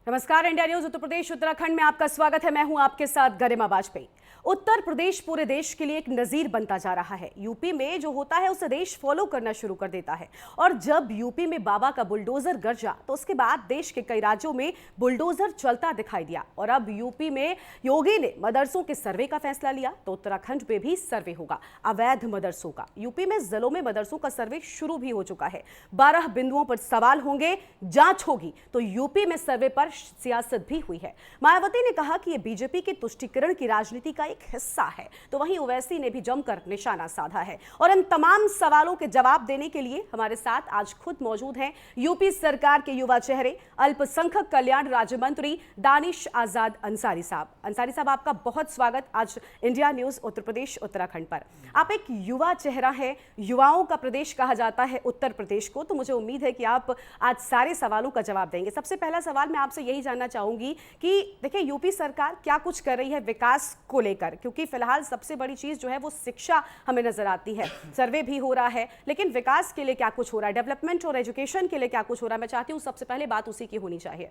नमस्कार, India news Uttar Pradesh Uttarakhand में आपका स्वागत है। मैं हूं आपके साथ गरिमा वाजपेयी। उत्तर प्रदेश पूरे देश के लिए एक नजीर बनता जा रहा है। यूपी में जो होता है उसे देश फॉलो करना शुरू कर देता है। और जब यूपी में बाबा का बुलडोजर गरजा तो उसके बाद देश के कई राज्यों में बुलडोजर चलता दिखाई दिया। और अब यूपी में योगी ने मदरसों के सर्वे का फैसला लिया तो उत्तराखंड में भी सर्वे होगा अवैध मदरसों का। यूपी में जिलों में मदरसों का सर्वे शुरू भी हो चुका है। 12 बिंदुओं पर सवाल होंगे, जांच होगी। तो यूपी में सर्वे पर सियासत भी हुई है। मायावती ने कहा कि यह बीजेपी के तुष्टीकरण की राजनीति का एक हिस्सा है, तो वहीं ओवैसी ने भी जमकर निशाना साधा है। और इन तमाम सवालों के जवाब देने के लिए हमारे साथ आज खुद मौजूद हैं यूपी सरकार के युवा चेहरे, अल्पसंख्यक कल्याण राज्य मंत्री दानिश आजाद अंसारी साहब। अंसारी साहब, आपका बहुत स्वागत आज इंडिया न्यूज उत्तर प्रदेश उत्तराखंड पर। आप एक युवा चेहरा है, युवाओं का प्रदेश कहा जाता है उत्तर प्रदेश को, तो मुझे उम्मीद है कि आप आज सारे सवालों का जवाब देंगे। सबसे पहला सवाल मैं आपसे यही जानना चाहूंगी कि देखिए यूपी सरकार क्या कुछ कर रही है विकास को लेकर, क्योंकि फिलहाल सबसे बड़ी चीज जो है वो शिक्षा हमें नजर आती है। सर्वे भी हो रहा है, लेकिन विकास के लिए क्या कुछ हो रहा है, डेवलपमेंट और एजुकेशन के लिए क्या कुछ हो रहा है? मैं चाहती हूँ सबसे पहले बात उसी की होनी चाहिए।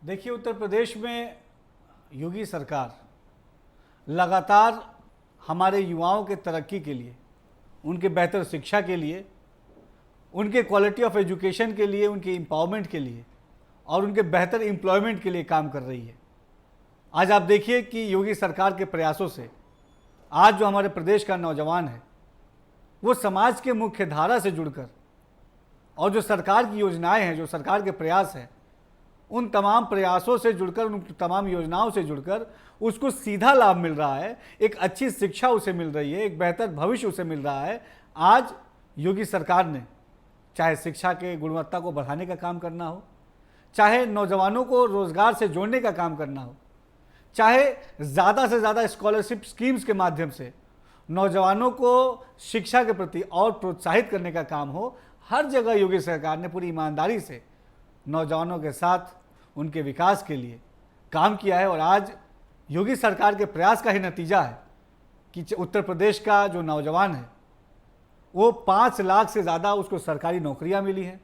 देखिए, उत्तर प्रदेश में योगी सरकार लगातार हमारे युवाओं के तरक्की के लिए, उनके बेहतर शिक्षा के लिए, उनके क्वालिटी ऑफ एजुकेशन के लिए, उनके एम्पावरमेंट के लिए और उनके बेहतर एम्प्लॉयमेंट के लिए काम कर रही है। आज आप देखिए कि योगी सरकार के प्रयासों से आज जो हमारे प्रदेश का नौजवान है वो समाज के मुख्य धारा से जुड़कर और जो सरकार की योजनाएं हैं, जो सरकार के प्रयास हैं, उन तमाम प्रयासों से जुड़कर, उन तमाम योजनाओं से जुड़कर उसको सीधा लाभ मिल रहा है। एक अच्छी शिक्षा उसे मिल रही है, एक बेहतर भविष्य उसे मिल रहा है। आज योगी सरकार ने चाहे शिक्षा के गुणवत्ता को बढ़ाने का काम करना हो, चाहे नौजवानों को रोजगार से जोड़ने का काम करना हो, चाहे ज़्यादा से ज़्यादा स्कॉलरशिप स्कीम्स के माध्यम से नौजवानों को शिक्षा के प्रति और प्रोत्साहित करने का काम हो, हर जगह योगी सरकार ने पूरी ईमानदारी से नौजवानों के साथ उनके विकास के लिए काम किया है। और आज योगी सरकार के प्रयास का ही नतीजा है कि उत्तर प्रदेश का जो नौजवान है वो 5 लाख से ज़्यादा उसको सरकारी नौकरियां मिली हैं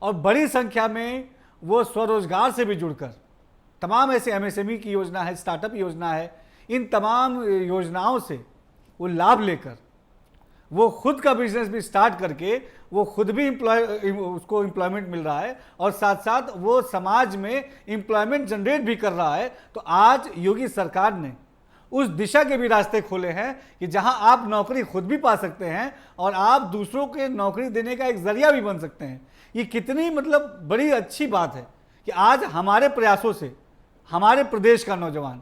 और बड़ी संख्या में वो स्वरोजगार से भी जुड़कर तमाम ऐसे एमएसएमई की योजना है, स्टार्टअप योजना है, इन तमाम योजनाओं से वो लाभ लेकर वो खुद का बिजनेस भी स्टार्ट करके वो खुद भी उसको एम्प्लॉयमेंट मिल रहा है और साथ साथ वो समाज में एम्प्लॉयमेंट जनरेट भी कर रहा है। तो आज योगी सरकार ने उस दिशा के भी रास्ते खोले हैं कि जहां आप नौकरी खुद भी पा सकते हैं और आप दूसरों के नौकरी देने का एक जरिया भी बन सकते हैं। ये कितनी बड़ी अच्छी बात है कि आज हमारे प्रयासों से हमारे प्रदेश का नौजवान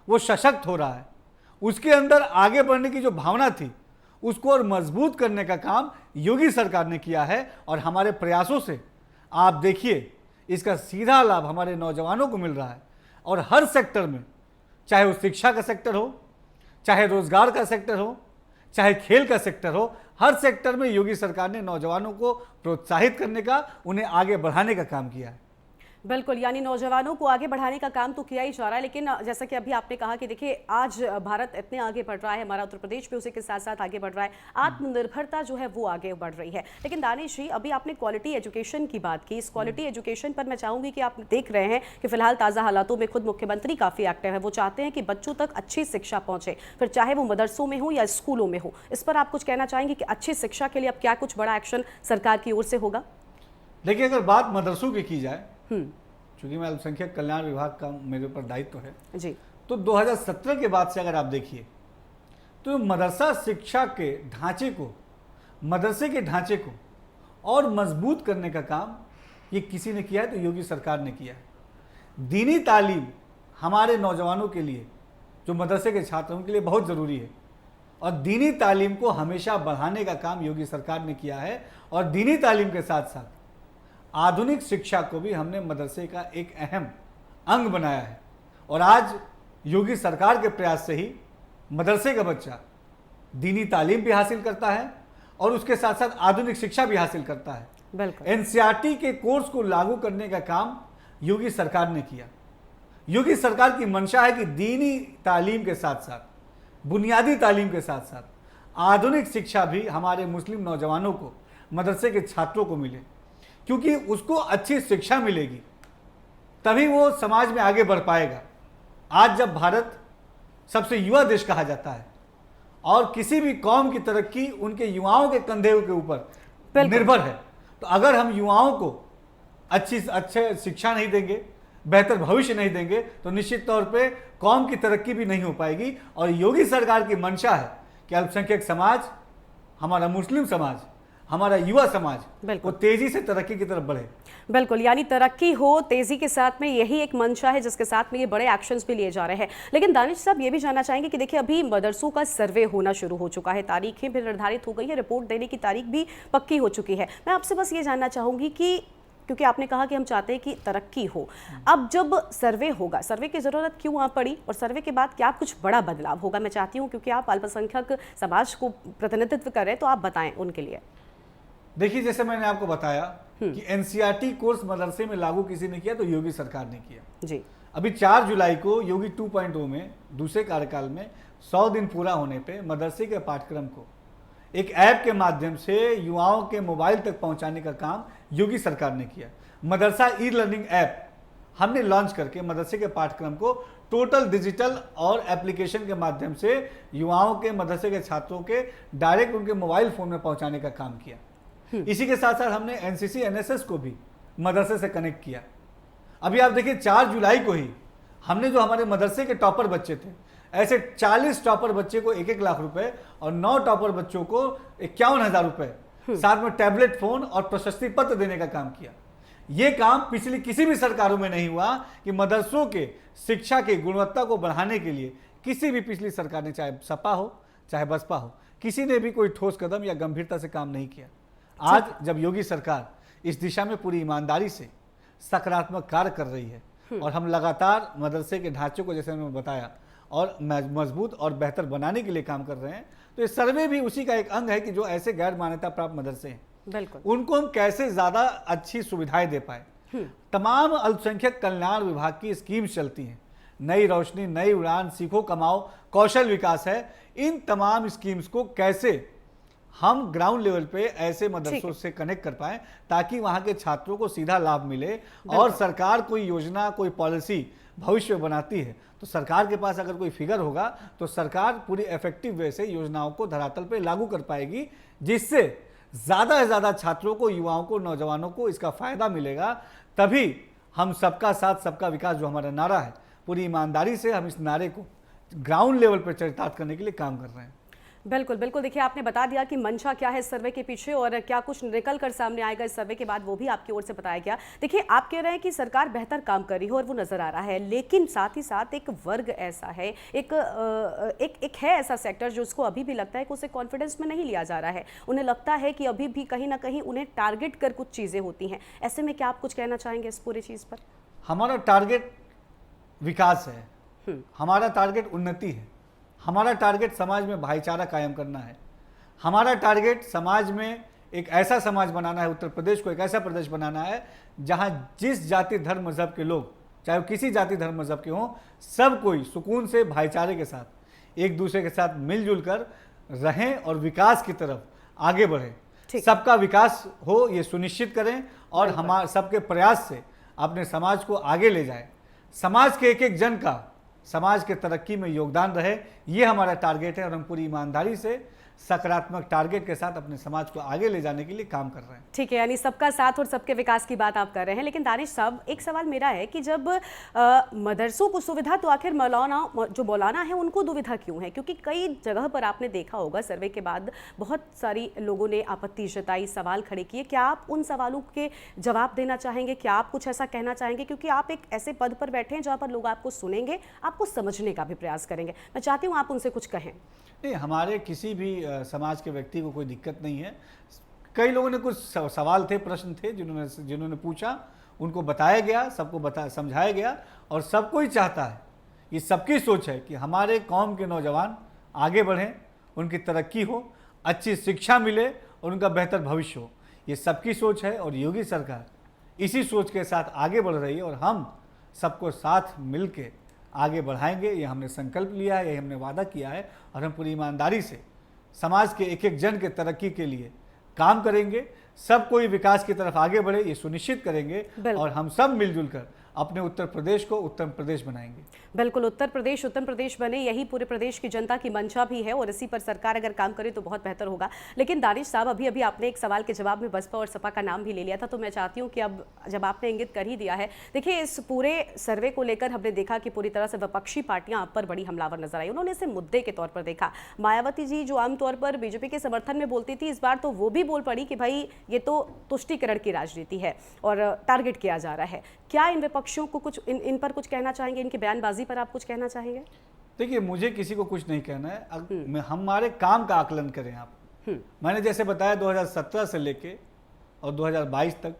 वो सशक्त हो रहा है, उसके अंदर आगे बढ़ने की जो भावना थी उसको और मजबूत करने का काम योगी सरकार ने किया है। और हमारे प्रयासों से आप देखिए इसका सीधा लाभ हमारे नौजवानों को मिल रहा है। और हर सेक्टर में, चाहे वो शिक्षा का सेक्टर हो, चाहे रोजगार का सेक्टर हो, चाहे खेल का सेक्टर हो, हर सेक्टर में योगी सरकार ने नौजवानों को प्रोत्साहित करने का, उन्हें आगे बढ़ाने का काम किया है। बिल्कुल, यानी नौजवानों को आगे बढ़ाने का काम तो किया ही जा रहा है। लेकिन जैसा कि अभी आपने कहा कि देखिए आज भारत इतने आगे बढ़ रहा है, हमारा उत्तर प्रदेश भी उसी के साथ साथ आगे बढ़ रहा है, आत्मनिर्भरता जो है वो आगे बढ़ रही है। लेकिन दानिश जी, अभी आपने क्वालिटी एजुकेशन की बात की। इस क्वालिटी एजुकेशन पर मैं चाहूंगी कि आप देख रहे हैं कि फिलहाल ताज़ा हालातों में खुद मुख्यमंत्री काफ़ी एक्टिव है। वो चाहते हैं कि बच्चों तक अच्छी शिक्षा पहुंचे, फिर चाहे वो मदरसों में हो या स्कूलों में हो। इस पर आप कुछ कहना चाहेंगे कि अच्छी शिक्षा के लिए अब क्या कुछ बड़ा एक्शन सरकार की ओर से होगा? देखिए, अगर बात मदरसों की की जाए, चूंकि मैं अल्पसंख्यक कल्याण विभाग का मेरे ऊपर दायित्व है जी, तो 2017 के बाद से अगर आप देखिए तो मदरसा शिक्षा के ढांचे को, मदरसे के ढांचे को और मजबूत करने का काम ये किसी ने किया है तो योगी सरकार ने किया है। दीनी तालीम हमारे नौजवानों के लिए, जो मदरसे के छात्र उनके लिए बहुत ज़रूरी है और दीनी तालीम को हमेशा बढ़ाने का काम योगी सरकार ने किया है। और दीनी तालीम के साथ साथ आधुनिक शिक्षा को भी हमने मदरसे का एक अहम अंग बनाया है। और आज योगी सरकार के प्रयास से ही मदरसे का बच्चा दीनी तालीम भी हासिल करता है और उसके साथ साथ आधुनिक शिक्षा भी हासिल करता है। बिल्कुल, एनसीईआरटी के कोर्स को लागू करने का काम योगी सरकार ने किया। योगी सरकार की मंशा है कि दीनी तालीम के साथ साथ, बुनियादी तालीम के साथ साथ आधुनिक शिक्षा भी हमारे मुस्लिम नौजवानों को, मदरसे के छात्रों को मिले, क्योंकि उसको अच्छी शिक्षा मिलेगी तभी वो समाज में आगे बढ़ पाएगा। आज जब भारत सबसे युवा देश कहा जाता है और किसी भी कौम की तरक्की उनके युवाओं के कंधे के ऊपर निर्भर है, तो अगर हम युवाओं को अच्छे शिक्षा नहीं देंगे, बेहतर भविष्य नहीं देंगे, तो निश्चित तौर पे कौम की तरक्की भी नहीं हो पाएगी। और योगी सरकार की मंशा है कि अल्पसंख्यक समाज, हमारा मुस्लिम समाज, हमारा युवा समाज वो तेजी से तरक्की की तरफ बढ़े। बिल्कुल, यानी तरक्की हो तेजी के साथ में, यही एक मंशा है जिसके साथ में ये बड़े एक्शंस भी लिए जा रहे हैं। लेकिन दानिश साहब, ये भी जानना चाहेंगे कि देखिए अभी मदरसों का सर्वे होना शुरू हो चुका है, तारीखें भी निर्धारित हो गई है, रिपोर्ट देने की तारीख भी पक्की हो चुकी है। मैं आपसे बस ये जानना चाहूंगी कि क्योंकि आपने कहा कि हम चाहते हैं कि तरक्की हो, अब जब सर्वे होगा, सर्वे की ज़रूरत क्यों वहाँ पड़ी और सर्वे के बाद क्या कुछ बड़ा बदलाव होगा? मैं चाहती हूँ क्योंकि आप अल्पसंख्यक समाज को प्रतिनिधित्व कर रहे हैं, तो आप बताएं उनके लिए। देखिए, जैसे मैंने आपको बताया कि एनसीईआरटी कोर्स मदरसे में लागू किसी ने किया, तो योगी सरकार ने किया जी। अभी 4 जुलाई को योगी 2.0 में दूसरे कार्यकाल में 100 दिन पूरा होने पे मदरसे के पाठ्यक्रम को एक ऐप के माध्यम से युवाओं के मोबाइल तक पहुंचाने का काम योगी सरकार ने किया। मदरसा ई लर्निंग ऐप हमने लॉन्च करके मदरसे के पाठ्यक्रम को टोटल डिजिटल और एप्लीकेशन के माध्यम से युवाओं के, मदरसे के छात्रों के डायरेक्ट उनके मोबाइल फोन में पहुंचाने का काम किया। इसी के साथ साथ हमने एनसीसी एनएसएस को भी मदरसे से कनेक्ट किया। अभी आप देखिए 4 जुलाई को ही हमने जो हमारे मदरसे के टॉपर बच्चे थे, ऐसे 40 टॉपर बच्चे को 1-1 लाख रुपए और 9 टॉपर बच्चों को 51,000 रुपए, साथ में टैबलेट, फोन और प्रशस्ति पत्र देने का काम किया। यह काम पिछली किसी भी सरकारों में नहीं हुआ कि मदरसों के शिक्षा की गुणवत्ता को बढ़ाने के लिए किसी भी पिछली सरकार ने, चाहे सपा हो चाहे बसपा हो, किसी ने भी कोई ठोस कदम या गंभीरता से काम नहीं किया। आज जब योगी सरकार इस दिशा में पूरी ईमानदारी से सकारात्मक कार्य कर रही है और हम लगातार मदरसे के ढांचे को, जैसे मैंने बताया, और मजबूत और बेहतर बनाने के लिए काम कर रहे हैं, तो ये सर्वे भी उसी का एक अंग है कि जो ऐसे गैर मान्यता प्राप्त मदरसे हैं, बिल्कुल, उनको हम कैसे ज्यादा अच्छी सुविधाएं दे पाए। तमाम अल्पसंख्यक कल्याण विभाग की स्कीम्स चलती हैं, नई रोशनी, नई उड़ान, सीखो कमाओ, कौशल विकास है। इन तमाम स्कीम्स को कैसे हम ग्राउंड लेवल पे ऐसे मदरसों से कनेक्ट कर पाए ताकि वहां के छात्रों को सीधा लाभ मिले। और सरकार कोई योजना, कोई पॉलिसी भविष्य में बनाती है तो सरकार के पास अगर कोई फिगर होगा तो सरकार पूरी इफेक्टिव वे से योजनाओं को धरातल पे लागू कर पाएगी, जिससे ज़्यादा से ज़्यादा छात्रों को, युवाओं को, नौजवानों को इसका फायदा मिलेगा। तभी हम सबका साथ सबका विकास जो हमारा नारा है, पूरी ईमानदारी से हम इस नारे को ग्राउंड लेवल पर चरितार्थ करने के लिए काम कर रहे हैं। बिल्कुल बिल्कुल, देखिए आपने बता दिया कि मंशा क्या है इस सर्वे के पीछे और क्या कुछ निकल कर सामने आएगा इस सर्वे के बाद, वो भी आपकी ओर से बताया गया। देखिए, आप कह रहे हैं कि सरकार बेहतर काम कर रही है और वो नजर आ रहा है, लेकिन साथ ही साथ एक वर्ग ऐसा है, एक है ऐसा सेक्टर जो उसको अभी भी लगता है कि उसे कॉन्फिडेंस में नहीं लिया जा रहा है। उन्हें लगता है कि अभी भी कहीं ना कहीं उन्हें टारगेट कर कुछ चीज़ें होती हैं। ऐसे में क्या आप कुछ कहना चाहेंगे इस पूरी चीज़ पर? हमारा टारगेट विकास है, हमारा टारगेट उन्नति है, हमारा टारगेट समाज में भाईचारा कायम करना है, हमारा टारगेट समाज में एक ऐसा समाज बनाना है, उत्तर प्रदेश को एक ऐसा प्रदेश बनाना है जहां जिस जाति, धर्म, मजहब के लोग, चाहे वो किसी जाति, धर्म, मजहब के हों, सब कोई सुकून से, भाईचारे के साथ, एक दूसरे के साथ मिलजुल कर रहें और विकास की तरफ आगे बढ़ें। सबका विकास हो ये सुनिश्चित करें और हमारे सबके प्रयास से अपने समाज को आगे ले जाएं। समाज के एक एक जन का समाज के तरक्की में योगदान रहे, ये हमारा टारगेट है और हम पूरी ईमानदारी से सकारात्मक टारगेट के साथ अपने समाज को आगे ले जाने के लिए काम कर रहे हैं। ठीक है, यानी सबका साथ और सबके विकास की बात आप कर रहे हैं। लेकिन दानिश साहब, एक सवाल मेरा है कि जब मदरसों को सुविधा, तो आखिर मौलाना है उनको दुविधा क्यों है? क्योंकि कई जगह पर आपने देखा होगा सर्वे के बाद बहुत सारी लोगों ने आपत्ति जताई, सवाल खड़े किए। क्या आप उन सवालों के जवाब देना चाहेंगे? क्या आप कुछ ऐसा कहना चाहेंगे? क्योंकि आप एक ऐसे पद पर बैठे हैं जहाँ पर लोग आपको सुनेंगे, आपको समझने का भी प्रयास करेंगे। मैं चाहती हूँ आप उनसे कुछ कहें। नहीं, हमारे किसी भी समाज के व्यक्ति को कोई दिक्कत नहीं है। कई लोगों ने कुछ सवाल थे, प्रश्न थे जिन्होंने पूछा, उनको बताया गया, सबको समझाया गया और सबको ही चाहता है, ये सबकी सोच है कि हमारे कौम के नौजवान आगे बढ़ें, उनकी तरक्की हो, अच्छी शिक्षा मिले और उनका बेहतर भविष्य हो। ये सबकी सोच है और योगी सरकार इसी सोच के साथ आगे बढ़ रही है और हम सबको साथ मिल के आगे बढ़ाएंगे। ये हमने संकल्प लिया है, ये हमने वादा किया है और हम पूरी ईमानदारी से समाज के एक एक जन के तरक्की के लिए काम करेंगे। सब कोई विकास की तरफ आगे बढ़े ये सुनिश्चित करेंगे और हम सब मिलजुल कर अपने उत्तर प्रदेश को उत्तम प्रदेश बनाएंगे। बिल्कुल, उत्तर प्रदेश बने, यही पूरे प्रदेश की जनता की मंशा भी है और इसी पर सरकार अगर काम करे तो बहुत बेहतर होगा। लेकिन दानिश साहब, अभी आपने एक सवाल के जवाब में बसपा और सपा का नाम भी ले लिया था, तो मैं चाहती हूँ कि अब जब आपने इंगित कर ही दिया है, देखिए इस पूरे सर्वे को लेकर हमने देखा कि पूरी तरह से विपक्षी पार्टियां आप पर बड़ी हमलावर नजर आई। उन्होंने इसे मुद्दे के तौर पर देखा। मायावती जी जो आमतौर पर बीजेपी के समर्थन में बोलती थी, इस बार तो वो भी बोल पड़ी कि भाई ये तो तुष्टीकरण की राजनीति है और टारगेट किया जा रहा है। क्या इन विपक्षियों को कुछ इन पर कुछ कहना चाहेंगे? इनकी बयानबाजी पर आप कुछ कहना चाहेंगे? देखिए, मुझे किसी को कुछ नहीं कहना है, हमारे काम का आकलन करें आप। मैंने जैसे बताया 2017 से लेके और 2022 तक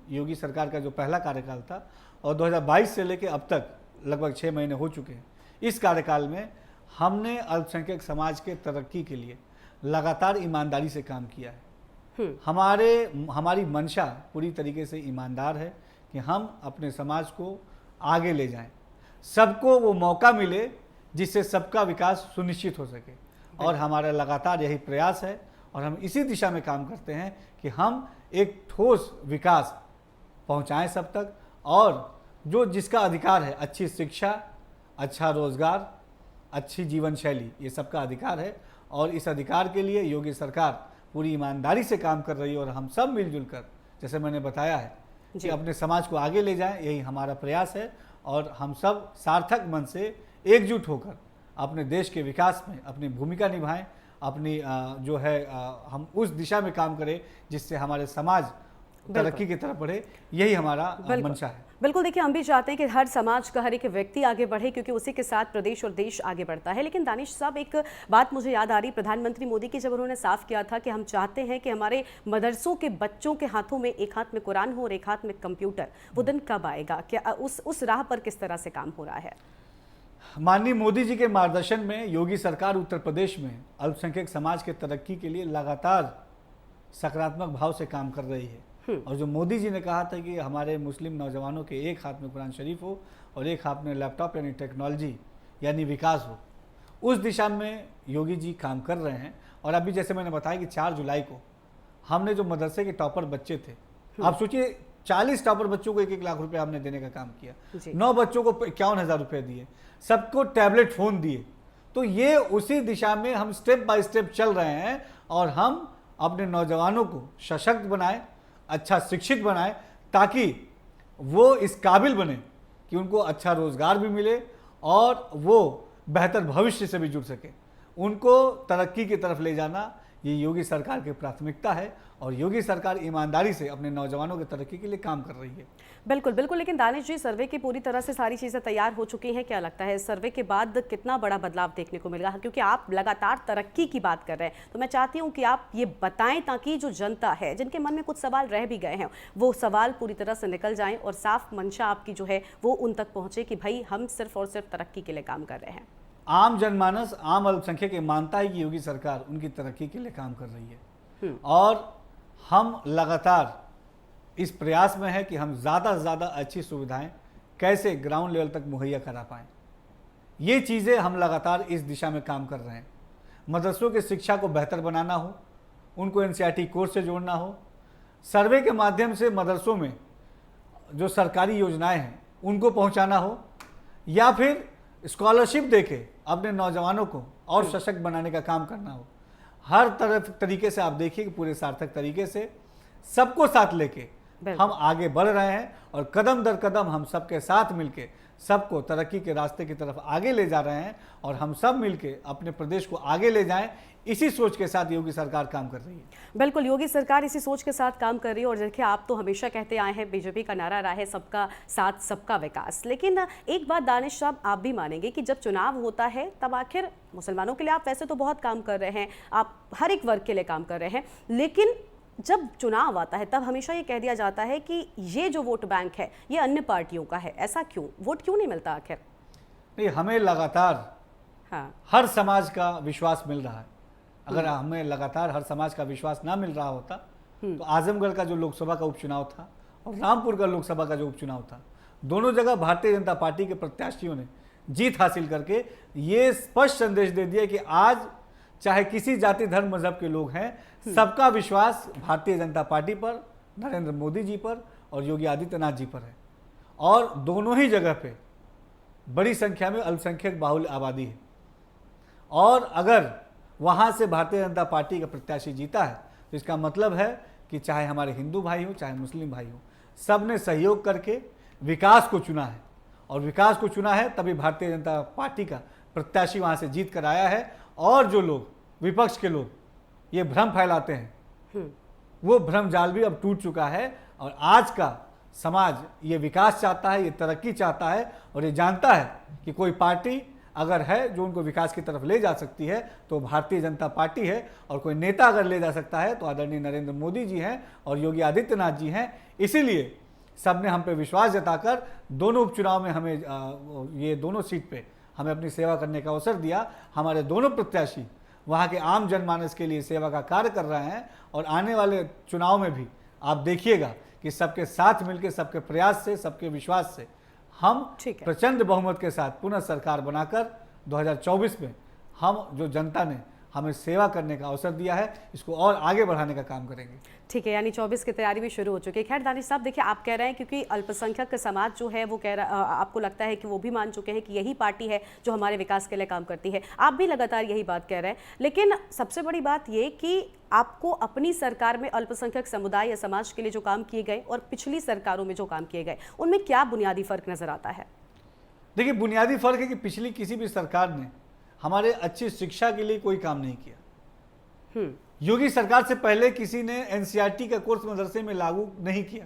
योगी सरकार का जो पहला कार्यकाल था, और 2022 से लेके अब तक लगभग 6 महीने हो चुके हैं। इस कार्यकाल में हमने अल्पसंख्यक समाज के तरक्की के लिए लगातार ईमानदारी से काम किया है। हमारी मंशा पूरी तरीके से ईमानदार है कि हम अपने समाज को आगे ले जाएं, सबको वो मौका मिले जिससे सबका विकास सुनिश्चित हो सके, और हमारा लगातार यही प्रयास है और हम इसी दिशा में काम करते हैं कि हम एक ठोस विकास पहुंचाएं सब तक, और जो जिसका अधिकार है, अच्छी शिक्षा, अच्छा रोजगार, अच्छी जीवन शैली, ये सबका अधिकार है, और इस अधिकार के लिए योगी सरकार पूरी ईमानदारी से काम कर रही है। और हम सब मिलजुल कर, जैसे मैंने बताया है, कि अपने समाज को आगे ले जाएं, यही हमारा प्रयास है, और हम सब सार्थक मन से एकजुट होकर अपने देश के विकास में अपनी भूमिका निभाएं, अपनी जो है हम उस दिशा में काम करें जिससे हमारे समाज तरक्की की तरफ बढ़े, यही हमारा मंशा है। बिल्कुल, देखिए हम भी चाहते हैं कि हर समाज का हर एक व्यक्ति आगे बढ़े, क्योंकि उसी के साथ प्रदेश और देश आगे बढ़ता है। लेकिन दानिश साहब, एक बात मुझे याद आ रही प्रधानमंत्री मोदी की, जब उन्होंने साफ किया था कि हम चाहते हैं कि हमारे मदरसों के बच्चों के हाथों में एक हाथ में कुरान हो और एक हाथ में कंप्यूटर, वो दिन कब आएगा? क्या उस राह पर किस तरह से काम हो रहा है? माननीय मोदी जी के मार्गदर्शन में योगी सरकार उत्तर प्रदेश में अल्पसंख्यक समाज के तरक्की के लिए लगातार सकारात्मक भाव से काम कर रही है। और जो मोदी जी ने कहा था कि हमारे मुस्लिम नौजवानों के एक हाथ में कुरान शरीफ हो और एक हाथ में लैपटॉप यानी टेक्नोलॉजी यानी विकास हो, उस दिशा में योगी जी काम कर रहे हैं। और अभी जैसे मैंने बताया कि 4 जुलाई को हमने जो मदरसे के टॉपर बच्चे थे, आप सोचिए 40 टॉपर बच्चों को 1-1 लाख रुपए हमने देने का काम किया, 9 बच्चों को 51,000 रुपये दिए, सबको टैबलेट फ़ोन दिए। तो ये उसी दिशा में हम स्टेप बाय स्टेप चल रहे हैं, और हम अपने नौजवानों को सशक्त बनाएं, अच्छा शिक्षित बनाएं, ताकि वो इस काबिल बने कि उनको अच्छा रोजगार भी मिले और वो बेहतर भविष्य से भी जुड़ सके। उनको तरक्की की तरफ ले जाना ये योगी सरकार की प्राथमिकता है, और योगी सरकार ईमानदारी से अपने नौजवानों की तरक्की के लिए काम कर रही है। बिल्कुल बिल्कुल। लेकिन दानिश जी, सर्वे की पूरी तरह से सारी चीज़ें तैयार हो चुकी हैं, क्या लगता है सर्वे के बाद कितना बड़ा बदलाव देखने को मिलेगा? क्योंकि आप लगातार तरक्की की बात कर रहे हैं, तो मैं चाहती हूँ कि आप ये बताएं, ताकि जो जनता है, जिनके मन में कुछ सवाल रह भी गए हैं, वो सवाल पूरी तरह से निकल जाएं और साफ मंशा आपकी जो है वो उन तक पहुँचे कि भाई हम सिर्फ और सिर्फ तरक्की के लिए काम कर रहे हैं। आम जनमानस, आम अल्पसंख्यक ये मानता है कि योगी सरकार उनकी तरक्की के लिए काम कर रही है, और हम लगातार इस प्रयास में है कि हम ज़्यादा से ज़्यादा अच्छी सुविधाएं कैसे ग्राउंड लेवल तक मुहैया करा पाएँ। ये चीज़ें हम लगातार इस दिशा में काम कर रहे हैं। मदरसों की शिक्षा को बेहतर बनाना हो, उनको एनसीईआरटी कोर्स से जोड़ना हो, सर्वे के माध्यम से मदरसों में जो सरकारी योजनाएं हैं उनको पहुंचाना हो, या फिर स्कॉलरशिप देके अपने नौजवानों को और सशक्त बनाने का काम करना हो। हर तरफ तरीके से आप देखिए कि पूरे सार्थक तरीके से सबको साथ लेके हम आगे बढ़ रहे हैं, और कदम दर कदम हम सबके साथ मिलके सबको तरक्की के रास्ते की तरफ आगे ले जा रहे हैं, और हम सब मिलके अपने प्रदेश को आगे ले जाएं, इसी सोच के साथ योगी सरकार काम कर रही है। बिल्कुल, योगी सरकार इसी सोच के साथ काम कर रही है। और देखिए, आप तो हमेशा कहते आए हैं, बीजेपी का नारा रहा है सबका साथ सबका विकास। लेकिन एक बात दानिश साहब, आप भी मानेंगे कि जब चुनाव होता है तब आखिर मुसलमानों के लिए आप वैसे तो बहुत काम कर रहे हैं, आप हर एक वर्ग के लिए काम कर रहे हैं, लेकिन जब चुनाव आता है तब हमेशा ये कह दिया जाता है कि ये जो वोट बैंक है ये अन्य पार्टियों का है। ऐसा क्यों? वोट क्यों नहीं मिलता आखिर? नहीं, हमें लगातार हर समाज का विश्वास मिल रहा है। अगर हमें लगातार हर समाज का विश्वास ना मिल रहा होता तो आजमगढ़ का जो लोकसभा का उपचुनाव था और रामपुर का लोकसभा का जो उपचुनाव था, दोनों जगह भारतीय जनता पार्टी के प्रत्याशियों ने जीत हासिल करके ये स्पष्ट संदेश दे दिया कि आज चाहे किसी जाति धर्म मजहब के लोग हैं, सबका विश्वास भारतीय जनता पार्टी पर, नरेंद्र मोदी जी पर और योगी आदित्यनाथ जी पर है। और दोनों ही जगह पे बड़ी संख्या में अल्पसंख्यक बाहुल्य आबादी है। और अगर वहाँ से भारतीय जनता पार्टी का प्रत्याशी जीता है तो इसका मतलब है कि चाहे हमारे हिंदू भाई हो चाहे मुस्लिम भाई हो, सब ने सहयोग करके विकास को चुना है, और विकास को चुना है तभी भारतीय जनता पार्टी का प्रत्याशी वहाँ से जीत कर आया है। और जो लोग, विपक्ष के लोग ये भ्रम फैलाते हैं, वो भ्रम जाल भी अब टूट चुका है। और आज का समाज ये विकास चाहता है, ये तरक्की चाहता है, और ये जानता है कि कोई पार्टी अगर है जो उनको विकास की तरफ ले जा सकती है तो भारतीय जनता पार्टी है, और कोई नेता अगर ले जा सकता है तो आदरणीय नरेंद्र मोदी जी हैं और योगी आदित्यनाथ जी हैं। इसीलिए सबने हम पे विश्वास जताकर दोनों उपचुनाव में हमें ये दोनों सीट पे हमें अपनी सेवा करने का अवसर दिया। हमारे दोनों प्रत्याशी वहाँ के आम जनमानस के लिए सेवा का कार्य कर रहे हैं, और आने वाले चुनाव में भी आप देखिएगा कि सबके साथ मिलकर, सबके प्रयास से, सबके विश्वास से हम प्रचंड बहुमत के साथ पुनः सरकार बनाकर 2024 में हम जो जनता ने हमें सेवा करने का अवसर दिया है, इसको और आगे बढ़ाने का काम करेंगे। ठीक है, यानी 24 की तैयारी भी शुरू हो चुकी है। खैर दानिश साहब, देखिए आप कह रहे हैं क्योंकि अल्पसंख्यक समाज जो है वो कह रहा, आपको लगता है कि वो भी मान चुके हैं कि यही पार्टी है जो हमारे विकास के लिए काम करती है। आप भी लगातार यही बात कह रहे हैं, लेकिन सबसे बड़ी बात ये कि आपको अपनी सरकार में अल्पसंख्यक समुदाय या समाज के लिए जो काम किए गए और पिछली सरकारों में जो काम किए गए, उनमें क्या बुनियादी फर्क नजर आता है? देखिए, बुनियादी फर्क है कि पिछली किसी भी सरकार ने हमारे अच्छी शिक्षा के लिए कोई काम नहीं किया। योगी सरकार से पहले किसी ने एनसीईआरटी का कोर्स मदरसे में लागू नहीं किया,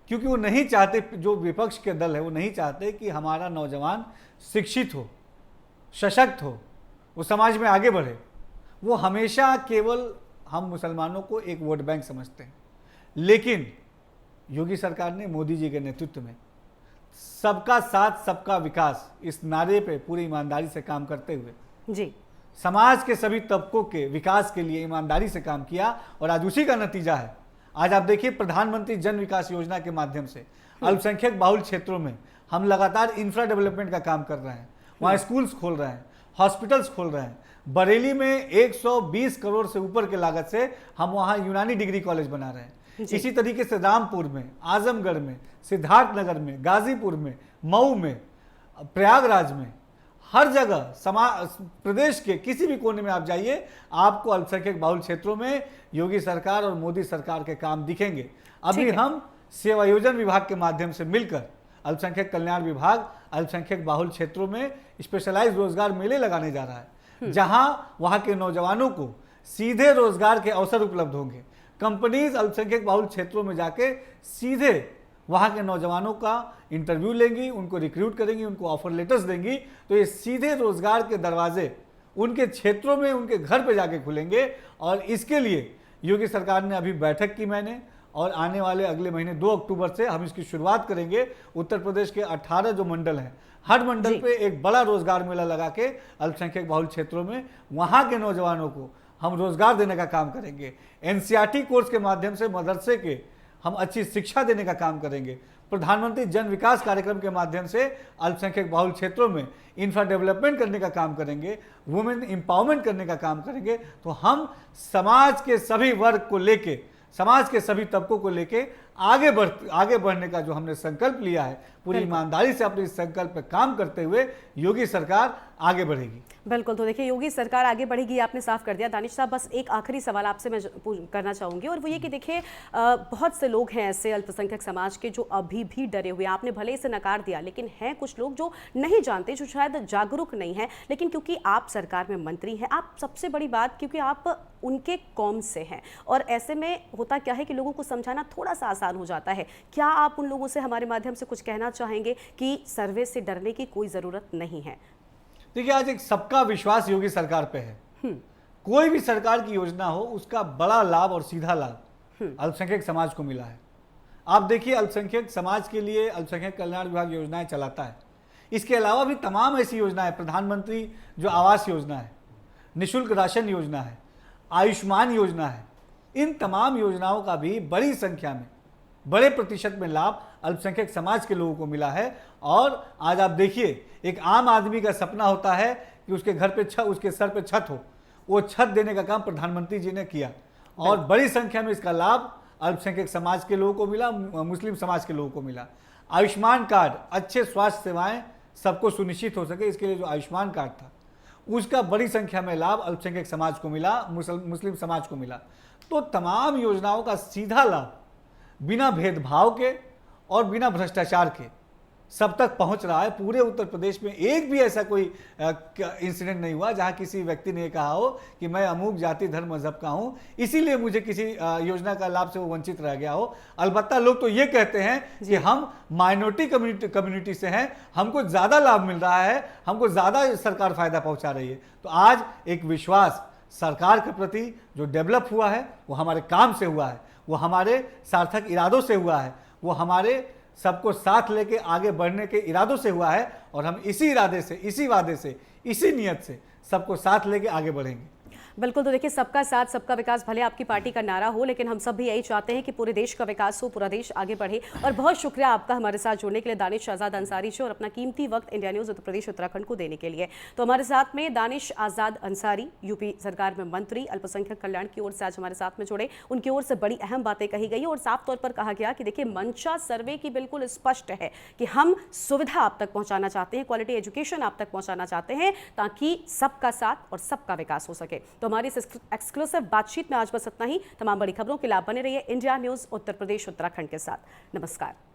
क्योंकि वो नहीं चाहते, जो विपक्ष के दल है वो नहीं चाहते कि हमारा नौजवान शिक्षित हो, सशक्त हो, वो समाज में आगे बढ़े। वो हमेशा केवल हम मुसलमानों को एक वोट बैंक समझते हैं। लेकिन योगी सरकार ने मोदी जी के नेतृत्व में सबका साथ सबका विकास इस नारे पे पूरी ईमानदारी से काम करते हुए जी समाज के सभी तबकों के विकास के लिए ईमानदारी से काम किया, और आज उसी का नतीजा है। आज आप देखिए, प्रधानमंत्री जन विकास योजना के माध्यम से अल्पसंख्यक बाहुल क्षेत्रों में हम लगातार इंफ्रा डेवलपमेंट का काम कर रहे हैं। वहाँ स्कूल्स खोल रहे हैं, हॉस्पिटल्स खोल रहे हैं। बरेली में 120 करोड़ से ऊपर के लागत से हम वहाँ यूनानी डिग्री कॉलेज बना रहे हैं। इसी तरीके से रामपुर में, आजमगढ़ में, सिद्धार्थनगर में, गाजीपुर में, मऊ में, प्रयागराज में, हर जगह प्रदेश के किसी भी कोने में आप जाइए, आपको अल्पसंख्यक बाहुल क्षेत्रों में योगी सरकार और मोदी सरकार के काम दिखेंगे। अभी हम सेवायोजन विभाग के माध्यम से मिलकर अल्पसंख्यक कल्याण विभाग अल्पसंख्यक बाहुल क्षेत्रों में स्पेशलाइज्ड रोजगार मेले लगाने जा रहा है, जहां वहां के नौजवानों को सीधे रोजगार के अवसर उपलब्ध होंगे। कंपनीज अल्पसंख्यक बाहुल क्षेत्रों में जाके सीधे वहाँ के नौजवानों का इंटरव्यू लेंगी, उनको रिक्रूट करेंगी, उनको ऑफर लेटर्स देंगी, तो ये सीधे रोजगार के दरवाजे उनके क्षेत्रों में, उनके घर पे जाके खुलेंगे। और इसके लिए योगी सरकार ने अभी बैठक की मैंने, और आने वाले अगले महीने 2 अक्टूबर से हम इसकी शुरुआत करेंगे। उत्तर प्रदेश के 18 जो मंडल हैं, हर मंडल पे एक बड़ा रोजगार मेला लगा के अल्पसंख्यक बाहुल क्षेत्रों में वहाँ के नौजवानों को हम रोजगार देने का काम करेंगे। एनसीईआरटी कोर्स के माध्यम से मदरसे के हम अच्छी शिक्षा देने का काम करेंगे। प्रधानमंत्री जन विकास कार्यक्रम के माध्यम से अल्पसंख्यक बाहुल क्षेत्रों में इंफ्रा डेवलपमेंट करने का काम करेंगे, वुमेन एम्पावरमेंट करने का काम करेंगे। तो हम समाज के सभी वर्ग को लेके, समाज के सभी तबकों को लेके आगे बढ़ने का जो हमने संकल्प लिया है, पूरी ईमानदारी से अपने इस संकल्प पे काम करते हुए योगी सरकार आगे बढ़ेगी। बिल्कुल, तो देखिए योगी सरकार आगे बढ़ेगी, आपने साफ कर दिया। दानिश साहब, बस एक आखिरी सवाल आपसे मैं करना चाहूंगी, और वो ये कि देखिए बहुत से लोग हैं ऐसे अल्पसंख्यक समाज के जो अभी भी डरे हुए हैं। आपने भले इसे नकार दिया, लेकिन हैं कुछ लोग जो नहीं जानते, जो शायद जागरूक नहीं है, लेकिन क्योंकि आप सरकार में मंत्री हैं, आप सबसे बड़ी बात क्योंकि आप उनके कौम से हैं, और ऐसे में होता क्या है कि लोगों को समझाना थोड़ा सा आसान हो जाता है। क्या आप उन लोगों से हमारे माध्यम से कुछ कहना चाहेंगे कि सर्वे से डरने की कोई ज़रूरत नहीं है? देखिए, आज एक सबका विश्वास योगी सरकार पे है। कोई भी सरकार की योजना हो, उसका बड़ा लाभ और सीधा लाभ अल्पसंख्यक समाज को मिला है। आप देखिए, अल्पसंख्यक समाज के लिए अल्पसंख्यक कल्याण विभाग योजनाएं चलाता है। इसके अलावा भी तमाम ऐसी योजनाएं, प्रधानमंत्री जो आवास योजना है, निःशुल्क राशन योजना है, आयुष्मान योजना है, इन तमाम योजनाओं का भी बड़ी संख्या में, बड़े प्रतिशत में लाभ अल्पसंख्यक समाज के लोगों को मिला है। और आज आप देखिए, एक आम आदमी का सपना होता है कि उसके घर पे उसके सर पे छत हो, वो छत देने का काम प्रधानमंत्री जी ने किया, और बड़ी संख्या में इसका लाभ अल्पसंख्यक समाज के लोगों को मिला, मुस्लिम समाज के लोगों को मिला। आयुष्मान कार्ड, अच्छे स्वास्थ्य सेवाएं सबको सुनिश्चित हो सके, इसके लिए जो आयुष्मान कार्ड था उसका बड़ी संख्या में लाभ अल्पसंख्यक समाज को मिला, मुस्लिम समाज को मिला। तो तमाम योजनाओं का सीधा लाभ बिना भेदभाव के और बिना भ्रष्टाचार के सब तक पहुंच रहा है। पूरे उत्तर प्रदेश में एक भी ऐसा कोई इंसिडेंट नहीं हुआ जहां किसी व्यक्ति ने कहा हो कि मैं अमुक जाति धर्म मजहब का हूं, इसीलिए मुझे किसी योजना का लाभ से वो वंचित रह गया हो। अलबत्ता लोग तो ये कहते हैं कि हम माइनॉरिटी कम्युनिटी से हैं, हमको ज़्यादा लाभ मिल रहा है, हमको ज़्यादा सरकार फायदा पहुँचा रही है। तो आज एक विश्वास सरकार के प्रति जो डेवलप हुआ है वो हमारे काम से हुआ है, वो हमारे सार्थक इरादों से हुआ है, वो हमारे सबको साथ लेके आगे बढ़ने के इरादों से हुआ है। और हम इसी इरादे से, इसी वादे से, इसी नियत से सबको साथ लेके आगे बढ़ेंगे। बिल्कुल। तो देखिए, सबका साथ सबका विकास भले आपकी पार्टी का नारा हो, लेकिन हम सब भी यही चाहते हैं कि पूरे देश का विकास हो, पूरा देश आगे बढ़े। और बहुत शुक्रिया आपका हमारे साथ जुड़ने के लिए, दानिश आज़ाद अंसारी जी, और अपना कीमती वक्त इंडिया न्यूज़ उत्तर प्रदेश उत्तराखंड को देने के लिए। तो हमारे साथ में दानिश आज़ाद अंसारी, यूपी सरकार में मंत्री, अल्पसंख्यक कल्याण की ओर से आज हमारे साथ में जुड़े। उनकी ओर से बड़ी अहम बातें कही गई और साफ तौर पर कहा गया कि देखिए, मंशा सर्वे की बिल्कुल स्पष्ट है कि हम सुविधा आप तक पहुंचाना चाहते हैं, क्वालिटी एजुकेशन आप तक पहुंचाना चाहते हैं, ताकि सबका साथ और सबका विकास हो सके। तो हमारी इस एक्सक्लूसिव बातचीत में आज बस इतना ही। तमाम बड़ी खबरों के लिए आप बने रहिए इंडिया न्यूज़ उत्तर प्रदेश उत्तराखंड के साथ। नमस्कार।